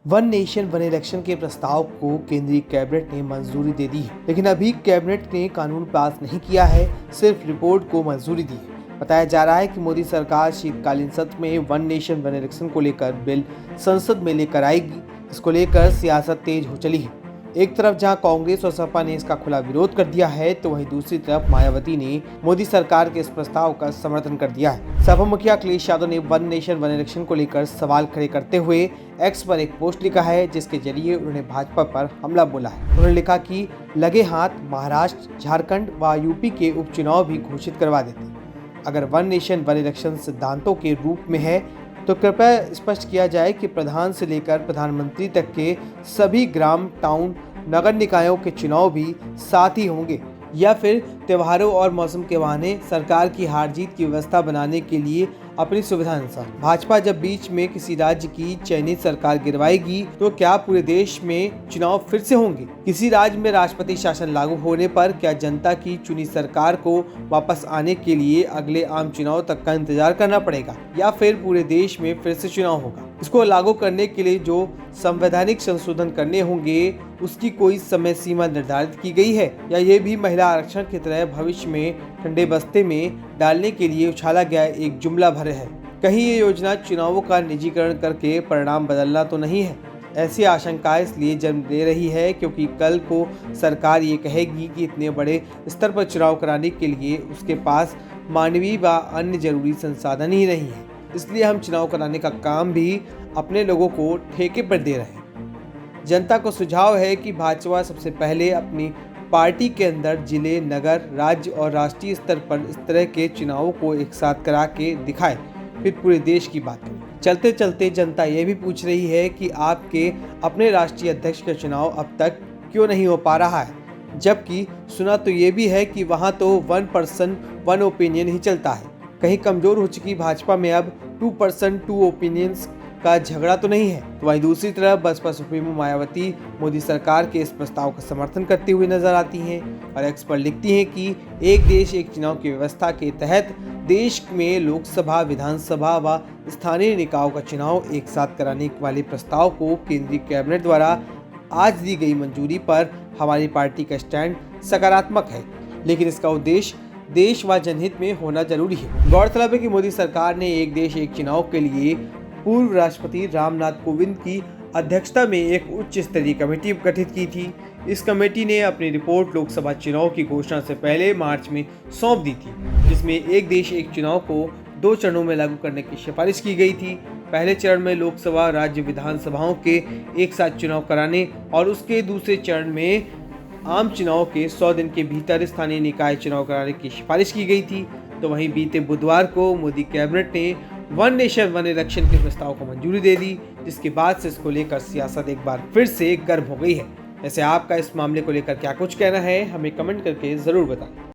One nation one election के प्रस्ताव को केंद्रीय कैबिनेट ने मंजूरी दे दी है, लेकिन अभी कैबिनेट ने कानून पास नहीं किया है, सिर्फ रिपोर्ट को मंजूरी दी है। बताया जा रहा है कि मोदी सरकार शीतकालीन सत्र में वन नेशन वन इलेक्शन को लेकर बिल संसद में लेकर आएगी। इसको लेकर सियासत तेज हो चली है। एक तरफ जहां कांग्रेस और सपा ने इसका खुला विरोध कर दिया है, तो वहीं दूसरी तरफ मायावती ने मोदी सरकार के इस प्रस्ताव का समर्थन कर दिया है। सपा मुखिया अखिलेश यादव ने वन नेशन वन इलेक्शन को लेकर सवाल खड़े करते हुए एक्स पर एक पोस्ट लिखा है, जिसके जरिए उन्होंने भाजपा पर हमला बोला है। उन्होंने लिखा कि लगे हाथ महाराष्ट्र, झारखंड व यूपी के उपचुनाव भी घोषित करवा देते। अगर वन नेशन वन इलेक्शन सिद्धांतों के रूप में है तो कृपया स्पष्ट किया जाए कि प्रधान से लेकर प्रधानमंत्री तक के सभी ग्राम, टाउन, नगर निकायों के चुनाव भी साथ ही होंगे, या फिर त्योहारों और मौसम के बहाने सरकार की हार जीत की व्यवस्था बनाने के लिए अपनी सुविधा अनुसार। भाजपा जब बीच में किसी राज्य की चयनित सरकार गिरवाएगी तो क्या पूरे देश में चुनाव फिर से होंगे? किसी राज्य में राष्ट्रपति शासन लागू होने पर क्या जनता की चुनी सरकार को वापस आने के लिए अगले आम चुनाव तक का इंतजार करना पड़ेगा, या फिर पूरे देश में फिर से चुनाव होगा? इसको लागू करने के लिए जो संवैधानिक संशोधन करने होंगे, उसकी कोई समय सीमा निर्धारित की गई है, या ये भी महिला आरक्षण की तरह भविष्य में ठंडे बस्ते में डालने के लिए उछाला गया एक जुमला भर है? कहीं ये योजना चुनावों का निजीकरण करके परिणाम बदलना तो नहीं है? ऐसी आशंकाएं इसलिए जन्म दे रही है क्योंकि कल को सरकार ये कहेगी कि इतने बड़े स्तर पर चुनाव कराने के लिए उसके पास मानवीय व अन्य जरूरी संसाधन ही नहीं है, इसलिए हम चुनाव कराने का काम भी अपने लोगों को ठेके पर दे रहे हैं। जनता को सुझाव है कि भाजपा सबसे पहले अपनी पार्टी के अंदर जिले, नगर, राज्य और राष्ट्रीय स्तर पर इस तरह के चुनावों को एक साथ करा के दिखाए, फिर पूरे देश की बात करें। चलते चलते जनता ये भी पूछ रही है कि आपके अपने राष्ट्रीय अध्यक्ष का चुनाव अब तक क्यों नहीं हो पा रहा है, जबकि सुना तो ये भी है कि वहाँ तो 1 पर्सन 1 ओपिनियन ही चलता है। कहीं कमजोर हो चुकी भाजपा में अब 2 पर्सन 2 ओपिनियंस का झगड़ा तो नहीं है। तो वहीं दूसरी तरफ बसपा सुप्रीमो मायावती मोदी सरकार के इस प्रस्ताव का समर्थन करती हुई नजर आती हैं और एक्स पर लिखती हैं कि एक देश एक चुनाव की व्यवस्था के तहत देश में लोकसभा, विधानसभा व स्थानीय निकायों का चुनाव एक साथ कराने वाले प्रस्ताव को केंद्रीय कैबिनेट द्वारा आज दी गई मंजूरी पर हमारी पार्टी का स्टैंड सकारात्मक है, लेकिन इसका उद्देश्य देश व जनहित में होना जरूरी है। गौरतलब है कि मोदी सरकार ने एक देश एक चुनाव के लिए पूर्व राष्ट्रपति रामनाथ कोविंद की अध्यक्षता में एक उच्च स्तरीय कमेटी गठित की थी। इस कमेटी ने अपनी रिपोर्ट लोकसभा चुनाव की घोषणा से पहले मार्च में सौंप दी थी, जिसमें एक देश एक चुनाव को 2 चरणों में लागू करने की सिफारिश की गई थी। पहले चरण में लोकसभा, राज्य विधानसभाओं के एक साथ चुनाव कराने और उसके दूसरे चरण में आम चुनाव के 100 दिन के भीतर स्थानीय निकाय चुनाव कराने की सिफारिश की गई थी। तो वहीं बीते बुधवार को मोदी कैबिनेट ने वन नेशन वन इलेक्शन के प्रस्ताव को मंजूरी दे दी, जिसके बाद से इसको लेकर सियासत एक बार फिर से गर्म हो गई है। ऐसे आपका इस मामले को लेकर क्या कुछ कहना है, हमें कमेंट करके जरूर बताएं।